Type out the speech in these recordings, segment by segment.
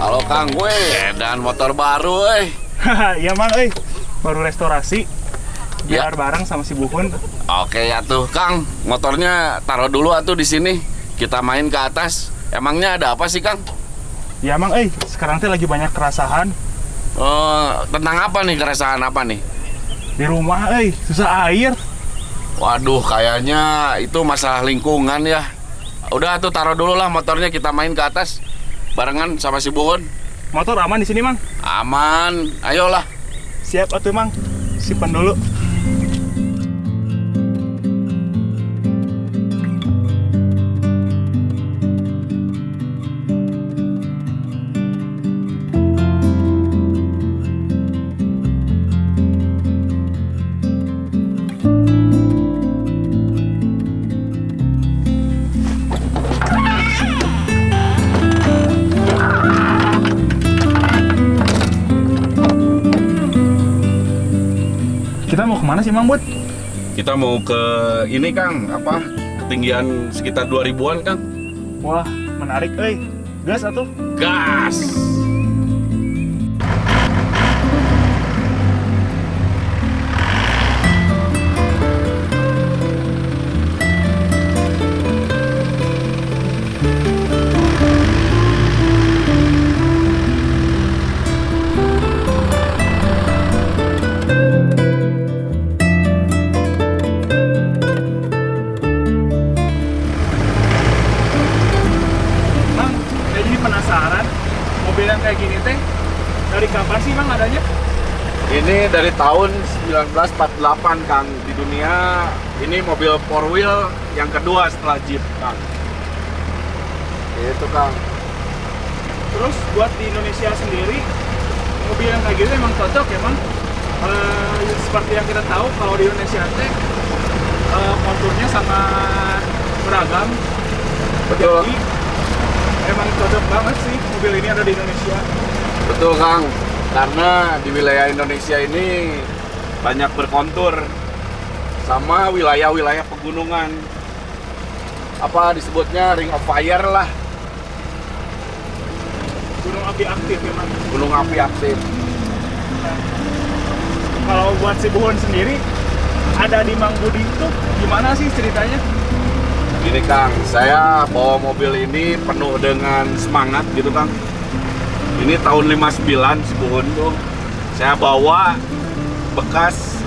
Halo Kang, dan motor baru, Iya Mang, baru restorasi. Biar bareng sama si Buhun. Oke ya tuh, Kang. Motornya taruh dulu atuh di sini. Kita main ke atas. Emangnya ada apa sih, Kang? Ya Mang, sekarang teh lagi banyak keresahan. Tentang apa nih, keresahan apa nih? Di rumah, susah air. Waduh, kayaknya itu masalah lingkungan ya. Udah tuh taruh dulu lah motornya, kita main ke atas barengan sama si Buhun. Motor aman di sini, Mang? Aman, ayolah. Siap atuh, Mang. Simpan dulu. Kita mau kemana sih, Mang Bud? Kita mau ke ini, Kang, ketinggian sekitar 2000-an, Kang. Wah, menarik, Gas atuh. Gas! Penasaran mobil yang kayak gini teh dari kapan sih Bang adanya? Ini dari tahun 1948, Kang. Di dunia ini mobil four wheel yang kedua setelah Jeep, Kang. Itu, Kang. Terus buat di Indonesia sendiri mobil yang kayak gini emang cocok ya Bang? Seperti yang kita tahu kalau di Indonesia teh konturnya sangat beragam. Betul. Jadi, emang cocok banget sih mobil ini ada di Indonesia. Betul, Kang. Karena di wilayah Indonesia ini banyak berkontur sama wilayah-wilayah pegunungan. Apa disebutnya Ring of Fire lah. Gunung api aktif ya Bang. Gunung api aktif. Nah, kalau buat si Buhun sendiri ada di Mang Budi itu gimana sih ceritanya? Gini, Kang, saya bawa mobil ini penuh dengan semangat gitu, Kang. Ini tahun 59 Buhun tuh. Saya bawa bekas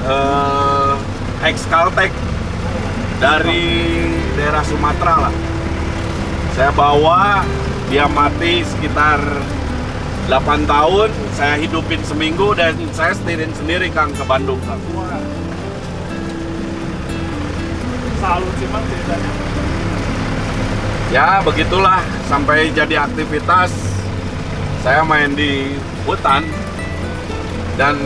ex-Caltech dari daerah Sumatera lah. Saya bawa, dia mati sekitar 8 tahun, saya hidupin seminggu dan saya setirin sendiri, Kang, ke Bandung, Kang. Wah. Salut sih Bang ceritanya. Ya begitulah, sampai jadi aktivitas saya main di hutan dan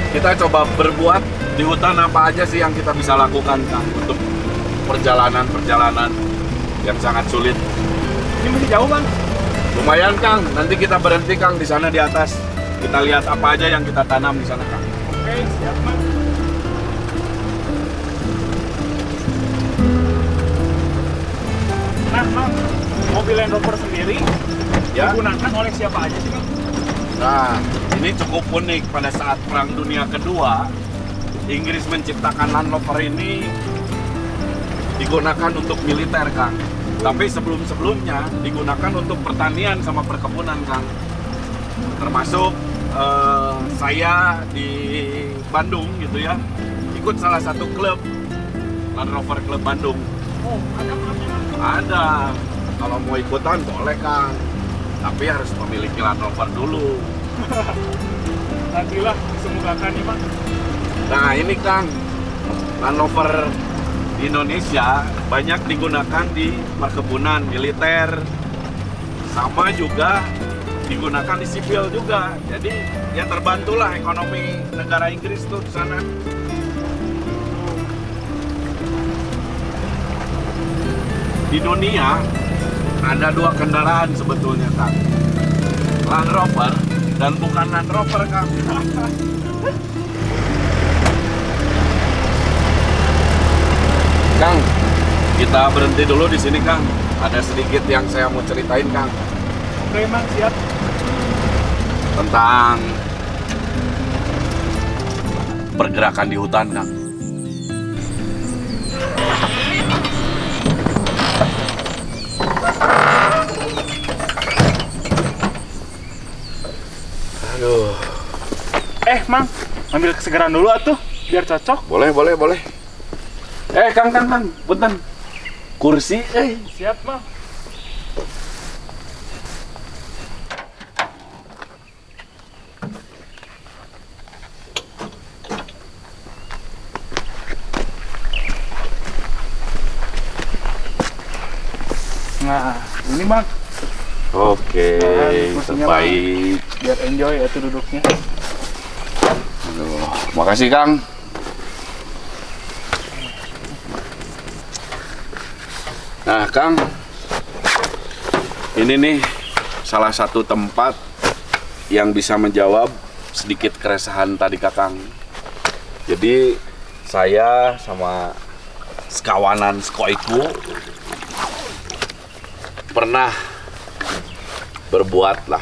kita coba berbuat di hutan apa aja sih yang kita bisa lakukan, Kang, untuk perjalanan-perjalanan yang sangat sulit. Ini masih jauh Bang? Lumayan, Kang, nanti kita berhenti, Kang, di sana di atas. Kita lihat apa aja yang kita tanam di sana, Kang. Oke, siap Bang. Nah, Bang, mobil Land Rover sendiri Ya. digunakan oleh siapa aja sih, Bang? Nah, ini cukup unik. Pada saat Perang Dunia Kedua, Inggris menciptakan Land Rover ini digunakan untuk militer, Kang. Tapi sebelum-sebelumnya digunakan untuk pertanian sama perkebunan, Kang. Termasuk saya di Bandung gitu ya, ikut salah satu klub, Land Rover Club Bandung. Oh, ada klubnya, Bang? Ada. Kalau mau ikutan boleh, Kang. Tapi harus memiliki Land Rover dulu. Nantilah disemogakan nih, Bang. Nah ini, Kang, Land Rover di Indonesia banyak digunakan di perkebunan militer, sama juga digunakan di sipil juga. Jadi ya terbantulah ekonomi negara Inggris tuh di sana. Di dunia ada dua kendaraan sebetulnya, Kang. Land Rover dan bukan Land Rover, Kang. Kang, kita berhenti dulu di sini, Kang. Ada sedikit yang saya mau ceritain, Kang. Oke Mang, siap. Tentang pergerakan di hutan, Kang. Aduh. Mang, ambil kesegaran dulu atuh, biar cocok. Boleh. Kang, punten. Kursi, Siap Mang. Nah, ini Mang, Oke, kursinya, terbaik. biar enjoy ya tuh duduknya. Aduh, makasih Kang. Nah, Kang, ini nih salah satu tempat yang bisa menjawab sedikit keresahan tadi Kakang. Jadi saya sama sekawanan sekoiku pernah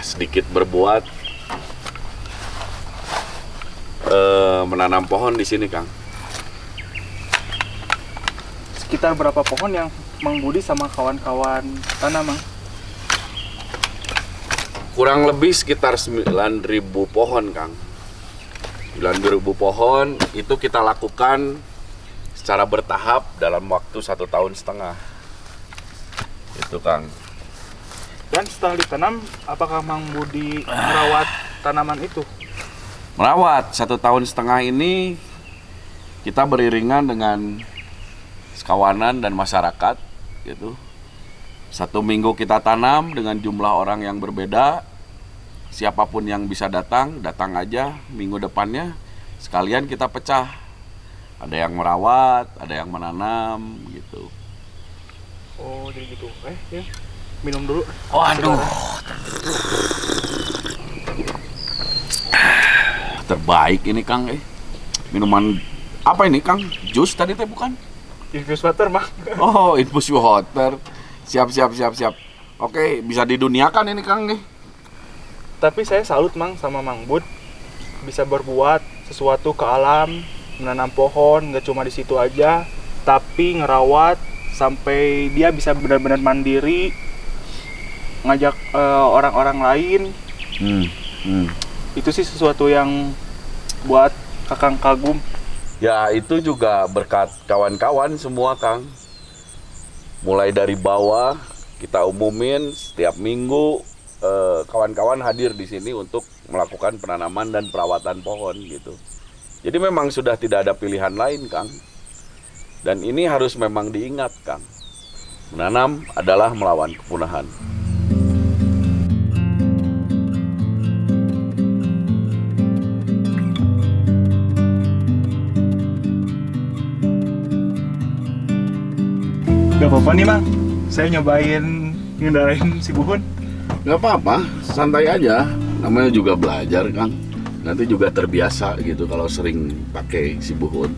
sedikit berbuat menanam pohon di sini, Kang. Sekitar berapa pohon yang Mang Budi sama kawan-kawan tanam, Mang? Kurang lebih sekitar 9.000 pohon, Kang. 9.000 pohon itu kita lakukan secara bertahap dalam waktu 1,5 tahun. Itu, Kang. Dan setelah ditanam, apakah Mang Budi merawat tanaman itu? Merawat 1,5 tahun ini kita beriringan dengan sekawanan dan masyarakat gitu. 1 minggu kita tanam dengan jumlah orang yang berbeda. Siapapun yang bisa datang aja. Minggu depannya sekalian kita pecah. Ada yang merawat, ada yang menanam gitu. Oh, jadi gitu. Ya. Minum dulu. Waduh. Terbaik ini, Kang. Minuman apa ini, Kang? Jus tadi teh bukan? Infus water, Mang. Oh, infus water. Siap. Oke, bisa diduniakan ini, Kang nih. Tapi saya salut, Mang, sama Mang Bud. Bisa berbuat sesuatu ke alam, menanam pohon, nggak cuma di situ aja, tapi ngerawat sampai dia bisa benar-benar mandiri, ngajak orang-orang lain. Itu sih sesuatu yang buat Kakang kagum. Ya, itu juga berkat kawan-kawan semua, Kang. Mulai dari bawah, kita umumin setiap minggu kawan-kawan hadir di sini untuk melakukan penanaman dan perawatan pohon gitu. Jadi memang sudah tidak ada pilihan lain, Kang. Dan ini harus memang diingat, Kang. Menanam adalah melawan kepunahan. Gak apa-apa nih, Mang. Saya nyobain ngendarain si Buhun. Gak apa-apa, santai aja. Namanya juga belajar, Kang. Nanti juga terbiasa gitu kalau sering pakai si Buhun.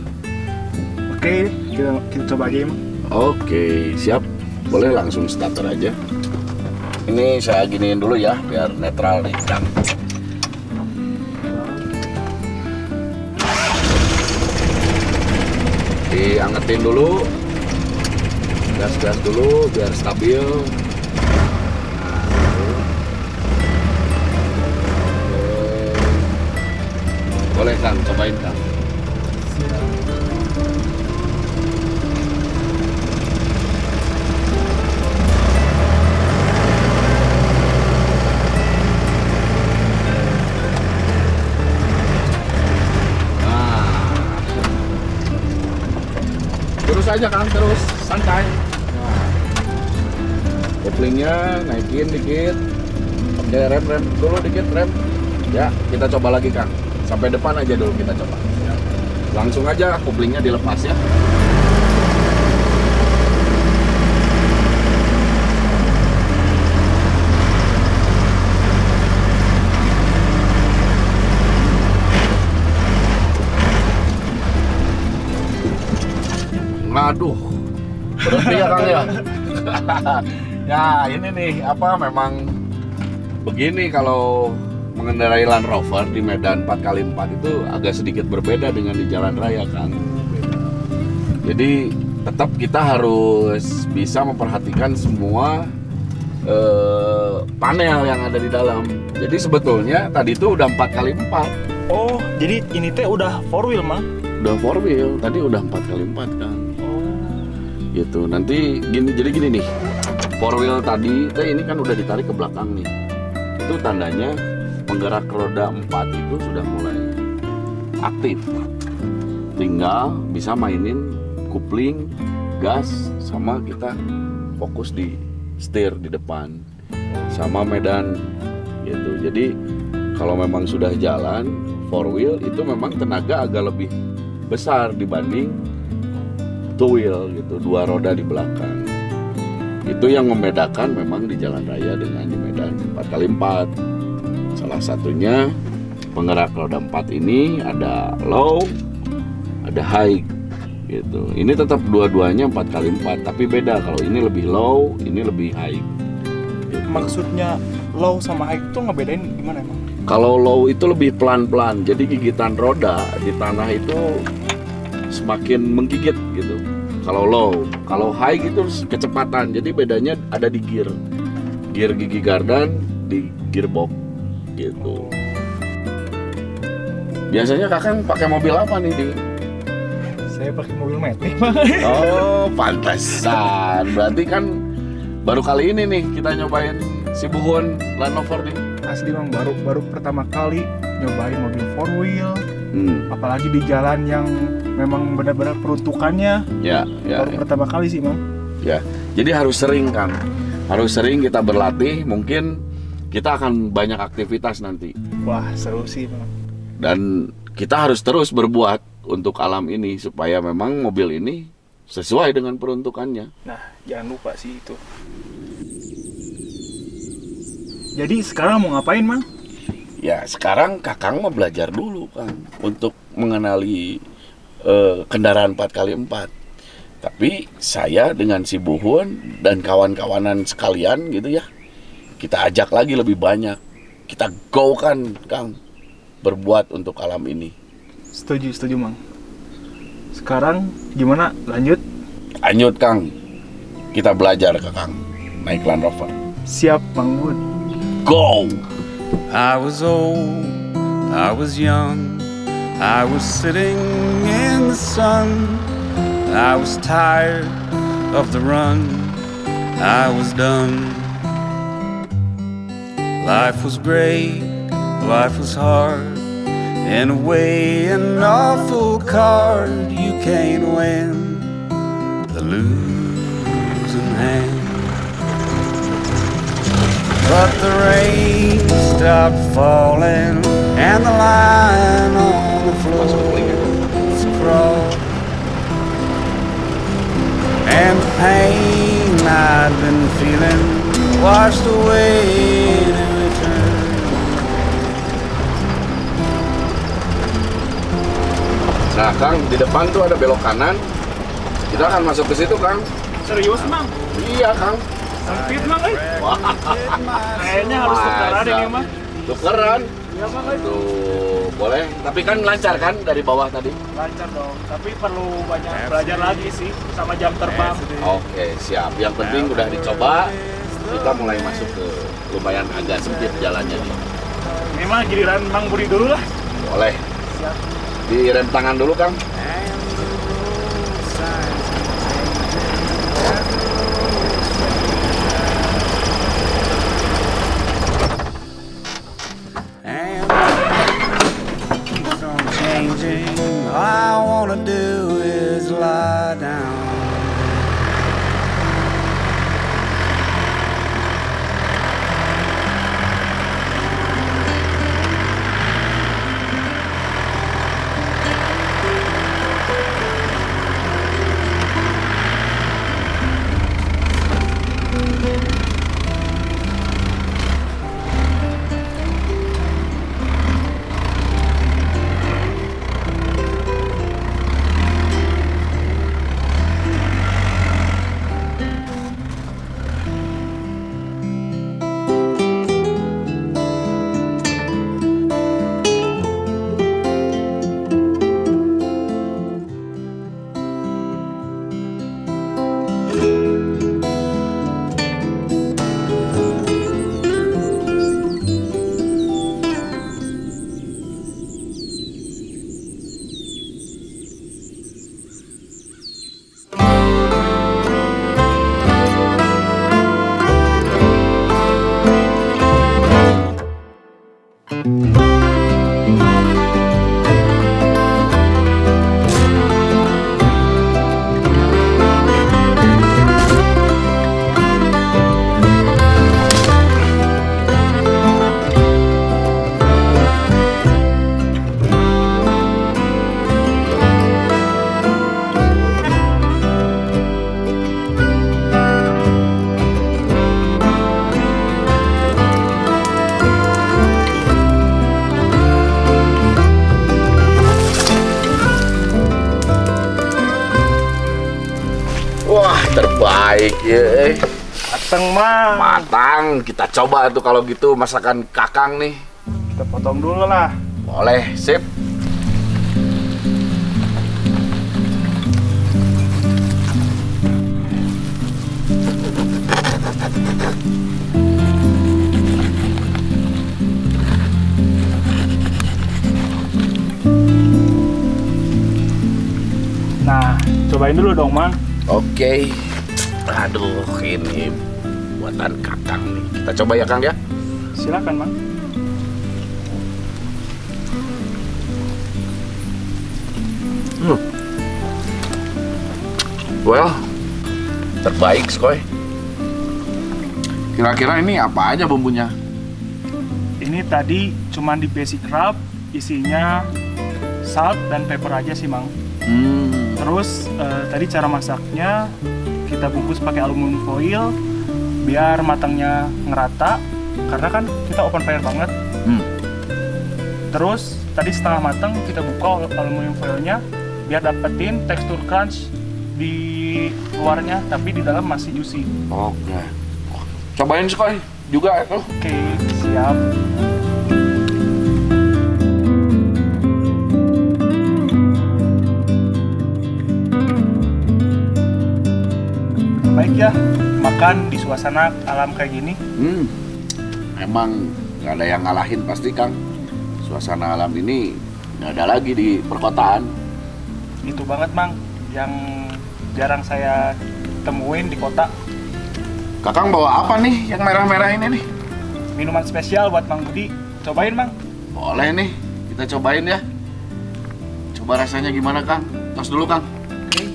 Oke, kita coba aja ya, Mang. Oke, siap. Boleh langsung starter aja. Ini saya giniin dulu ya, biar netral nih, Kang. Diangetin dulu. Gas dulu biar stabil. Boleh, Kang, cobain, Kang. Terus aja, Kang, terus santai. Koplingnya naikin dikit. Oke, rem dulu dikit, rem. Ya, kita coba lagi, Kang. Sampai depan aja dulu kita coba. Langsung aja koplingnya dilepas ya. Aduh, berhenti ya, Kang ya. Ya, ini nih memang Begini, kalau mengendarai Land Rover di medan 4x4 itu agak sedikit berbeda dengan di jalan raya, Kang. Jadi tetap kita harus bisa memperhatikan semua panel yang ada di dalam. Jadi sebetulnya tadi itu udah 4x4. Oh, jadi ini teh udah 4 wheel, Mang? Udah 4 wheel, tadi udah 4x4, Kang. Gitu. Nanti jadi gini nih. 4 wheel tadi ini kan udah ditarik ke belakang nih. Itu tandanya penggerak roda 4 itu sudah mulai aktif. Tinggal bisa mainin kupling, gas, sama kita fokus di setir di depan sama medan gitu. Jadi kalau memang sudah jalan 4 wheel itu memang tenaga agak lebih besar dibanding 2 wheel gitu, 2 roda di belakang. Itu yang membedakan memang di jalan raya dengan di medan 4x4. Salah satunya penggerak roda 4 ini ada low, ada high gitu. Ini tetap dua-duanya 4x4 tapi beda, kalau ini lebih low, ini lebih high gitu. Maksudnya low sama high itu ngebedain gimana emang? Kalau low itu lebih pelan-pelan, jadi gigitan roda di tanah itu semakin menggigit gitu. Kalau low, kalau high gitu kecepatan, jadi bedanya ada di gear gigi gardan di gearbox gitu. Biasanya Kakang pakai mobil apa nih, Di? Saya pakai mobil Matic. Oh, pantesan. Berarti kan baru kali ini nih kita nyobain si Buhun Land Rover nih. Asli, Mang, baru pertama kali nyobain mobil 4 wheel. Apalagi di jalan yang memang benar-benar peruntukannya. Ya. Baru pertama kali sih, Mang. Ya. Jadi harus sering, Kang. Harus sering kita berlatih, mungkin kita akan banyak aktivitas nanti. Wah, seru sih, Mang. Dan kita harus terus berbuat untuk alam ini supaya memang mobil ini sesuai dengan peruntukannya. Nah, jangan lupa sih itu. Jadi sekarang mau ngapain, Mang? Ya, sekarang Kakang mau belajar dulu, Kang, untuk mengenali kendaraan 4x4. Tapi saya dengan si Buhun dan kawan-kawanan sekalian gitu ya, kita ajak lagi lebih banyak. Kita go kan, Kang, berbuat untuk alam ini. Setuju, Mang. Sekarang gimana? Lanjut? Lanjut, Kang. Kita belajar, Kakang, naik Land Rover. Siap, Mang Bud. Go! I was old, I was young, I was sitting in the sun, I was tired of the run, I was done. Life was great, life was hard, in a way an awful card. You can't win the losing hand. But the rain stopped falling and the line on the floor was crawled, and the pain I'd been feeling washed away in a return. Nah, Kang, di depan tuh ada belok kanan. Kita akan masuk ke situ, Kang. Serius, Mang? Iya, Kang. Sempit, Mang, Wah, kayaknya harus tukeran ini, Mang. Tukeran. Iya, Mang, Tuh, boleh. Tapi kan lancar kan dari bawah tadi? lancar dong. Tapi perlu banyak belajar lagi sih sama jam terbang. Oke, siap. Yang penting udah dicoba. Kita mulai masuk ke lumayan agak sempit jalannya nih. Ini mah giliran Mang Budi dulu lah. Boleh. Siap. Direm tangan dulu, Kang. All I wanna do is lie down. baik ya. Mateng Mang. Matang, kita coba tuh kalau gitu masakan Kakang nih. Kita potong dulu lah. Boleh, sip. Nah, cobain dulu dong Mang. Oke. Aduh, ini buatan Kakang nih. Kita coba ya Kang ya. Silakan Mang. Well, terbaik Skoy. Kira-kira ini apa aja bumbunya? Ini tadi cuman di basic rub, isinya salt dan pepper aja sih Mang. Terus tadi cara masaknya kita bungkus pakai aluminium foil biar matangnya ngerata karena kan kita open fire banget. Terus tadi setengah matang kita buka aluminium foilnya biar dapetin tekstur crunch di luarnya tapi di dalam masih juicy. Oke. Cobain Skoy juga tuh. Oke, siap. Baik ya, makan di suasana alam kayak gini. Emang nggak ada yang ngalahin pasti Kang. Suasana alam ini nggak ada lagi di perkotaan. Itu banget Mang, yang jarang saya temuin di kota. Kakang bawa apa nih yang merah-merah ini nih? Minuman spesial buat Mang Budi. Cobain Mang. Boleh nih, kita cobain ya. Coba rasanya gimana Kang? Tos dulu Kang. Oke.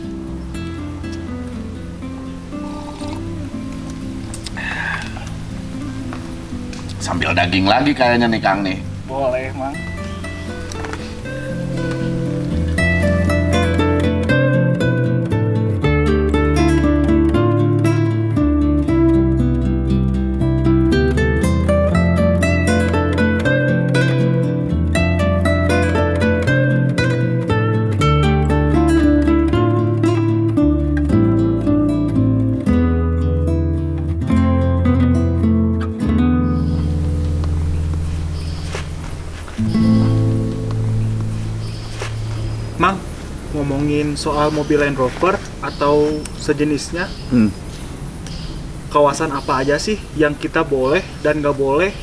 Sambil daging lagi kayaknya nih Kang nih. Boleh Mang. Mang, ngomongin soal mobil Land Rover atau sejenisnya, kawasan apa aja sih yang kita boleh dan nggak boleh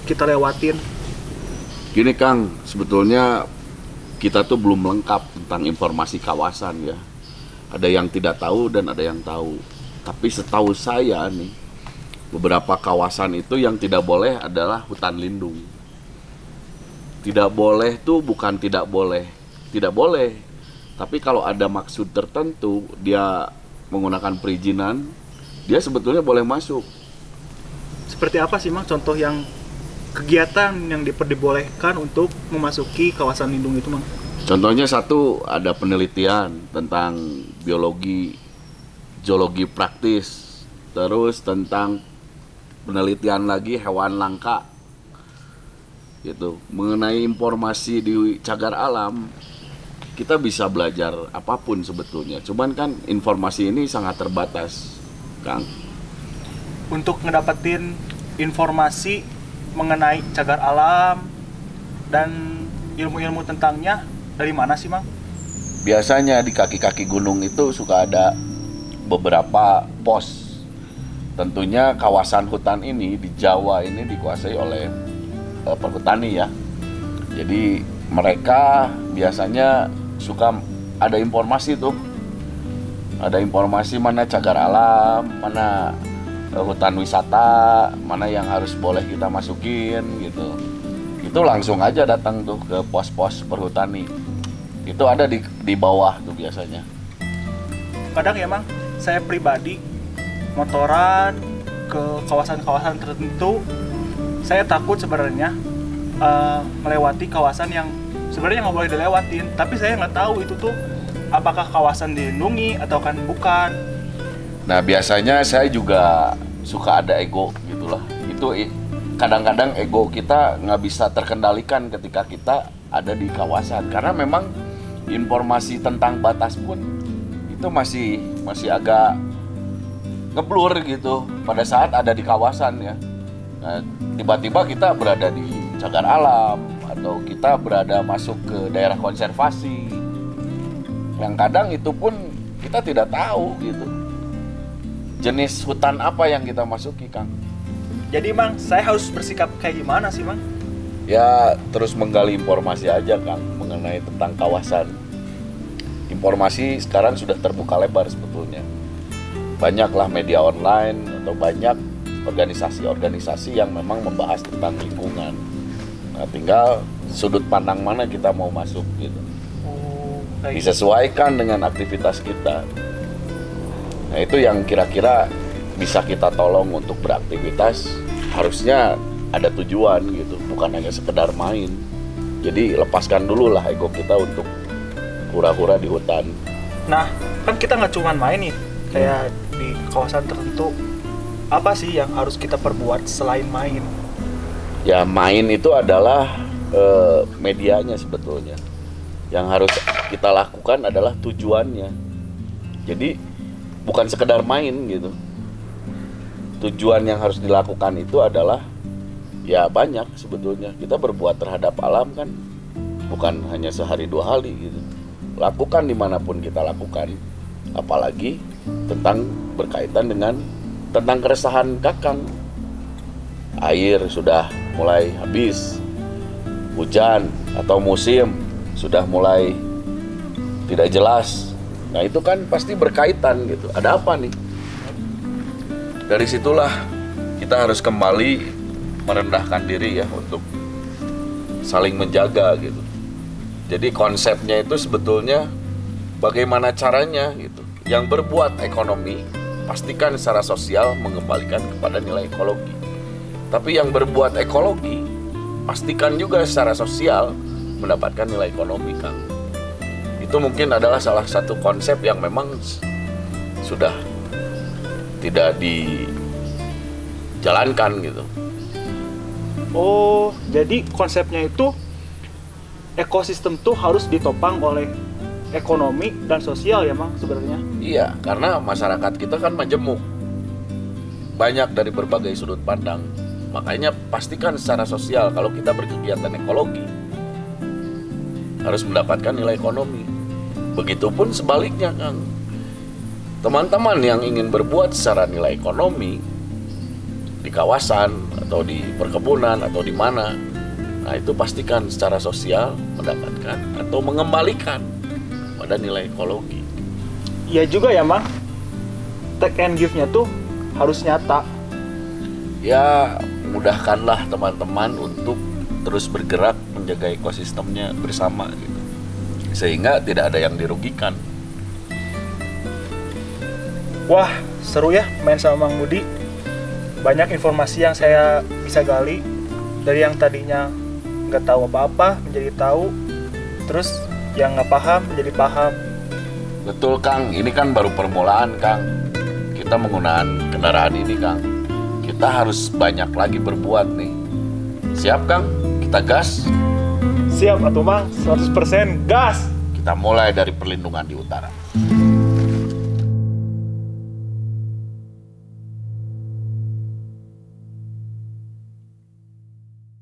kita lewatin? Gini Kang, sebetulnya kita tuh belum lengkap tentang informasi kawasan ya. Ada yang tidak tahu dan ada yang tahu. Tapi setahu saya nih, beberapa kawasan itu yang tidak boleh adalah hutan lindung. Tidak boleh tuh bukan tidak boleh. Tidak boleh. Tapi kalau ada maksud tertentu, dia menggunakan perizinan, dia sebetulnya boleh masuk. Seperti apa sih Mang contoh yang kegiatan yang diperbolehkan untuk memasuki kawasan lindung itu Mang? Contohnya satu, ada penelitian tentang biologi, geologi praktis. Terus tentang penelitian lagi hewan langka. Gitu. Mengenai informasi di cagar alam, kita bisa belajar apapun sebetulnya. Cuman kan informasi ini sangat terbatas, Kang. Untuk ngedapetin informasi mengenai cagar alam dan ilmu-ilmu tentangnya dari mana sih, Mang? Biasanya di kaki-kaki gunung itu suka ada beberapa pos. Tentunya kawasan hutan ini di Jawa ini dikuasai oleh perhutani ya. Jadi mereka biasanya suka ada informasi tuh. Ada informasi mana cagar alam, mana hutan wisata, mana yang harus boleh kita masukin gitu. Itu langsung aja datang tuh ke pos-pos perhutani. Itu ada di bawah tuh biasanya. Kadang ya Mang, saya pribadi motoran ke kawasan-kawasan tertentu, saya takut sebenarnya melewati kawasan yang sebenarnya nggak boleh dilewatin, tapi saya nggak tahu itu tuh apakah kawasan dilindungi atau kan bukan. Nah biasanya saya juga suka ada ego gitulah. Itu kadang-kadang ego kita nggak bisa terkendalikan ketika kita ada di kawasan, karena memang informasi tentang batas pun itu masih masih agak ngeblur gitu pada saat ada di kawasan ya. Nah, tiba-tiba kita berada di cagar alam atau kita berada masuk ke daerah konservasi. Yang kadang itu pun kita tidak tahu gitu. Jenis hutan apa yang kita masuki, Kang? Jadi Mang, saya harus bersikap kayak gimana sih Mang? Ya terus menggali informasi aja, Kang, mengenai tentang kawasan. Informasi sekarang sudah terbuka lebar sebetulnya. Banyaklah media online atau banyak organisasi-organisasi yang memang membahas tentang lingkungan. Nah, tinggal sudut pandang mana kita mau masuk gitu. Disesuaikan dengan aktivitas kita. Nah, itu yang kira-kira bisa kita tolong untuk beraktivitas. Harusnya ada tujuan gitu, bukan hanya sekedar main. Jadi lepaskan dulu lah ego kita untuk hura-hura di hutan. Nah, kan kita nggak cuma main nih, kayak di kawasan tertentu. Apa sih yang harus kita perbuat selain main? Ya main itu adalah medianya sebetulnya. Yang harus kita lakukan adalah tujuannya. Jadi bukan sekedar main gitu. Tujuan yang harus dilakukan itu adalah ya banyak sebetulnya. Kita berbuat terhadap alam kan bukan hanya sehari dua hari gitu. Lakukan dimanapun kita lakukan. Apalagi berkaitan dengan tentang keresahan Kakang. Air sudah mulai habis, hujan atau musim sudah mulai tidak jelas. Nah itu kan pasti berkaitan gitu. Ada apa nih? Dari situlah kita harus kembali merendahkan diri ya untuk saling menjaga gitu. Jadi konsepnya itu sebetulnya bagaimana caranya gitu. Yang berbuat ekonomi pastikan secara sosial mengembalikan kepada nilai ekologi. Tapi yang berbuat ekologi pastikan juga secara sosial mendapatkan nilai ekonomi, Kang. Itu mungkin adalah salah satu konsep yang memang sudah tidak dijalankan gitu. Oh, jadi konsepnya itu ekosistem tuh harus ditopang oleh ekonomi dan sosial ya Mang sebenarnya? Iya, karena masyarakat kita kan majemuk. Banyak dari berbagai sudut pandang. Makanya pastikan secara sosial kalau kita berkegiatan ekologi harus mendapatkan nilai ekonomi. Begitupun sebaliknya, Kang. Teman-teman yang ingin berbuat secara nilai ekonomi di kawasan atau di perkebunan atau di mana, nah itu pastikan secara sosial mendapatkan atau mengembalikan pada nilai ekologi. Iya juga ya Mang. Take and give-nya tuh harus nyata. Ya, mudahkanlah teman-teman untuk terus bergerak menjaga ekosistemnya bersama gitu. Sehingga tidak ada yang dirugikan. Wah, seru ya main sama Mang Budi. Banyak informasi yang saya bisa gali. Dari yang tadinya nggak tahu apa-apa menjadi tahu. Terus yang nggak paham menjadi paham. Betul, Kang. Ini kan baru permulaan, Kang. Kita menggunakan kendaraan ini, Kang. Kita harus banyak lagi berbuat nih. Siap, Kang? Kita gas. Siap atuh Mang, 100% gas. Kita mulai dari perlindungan di utara.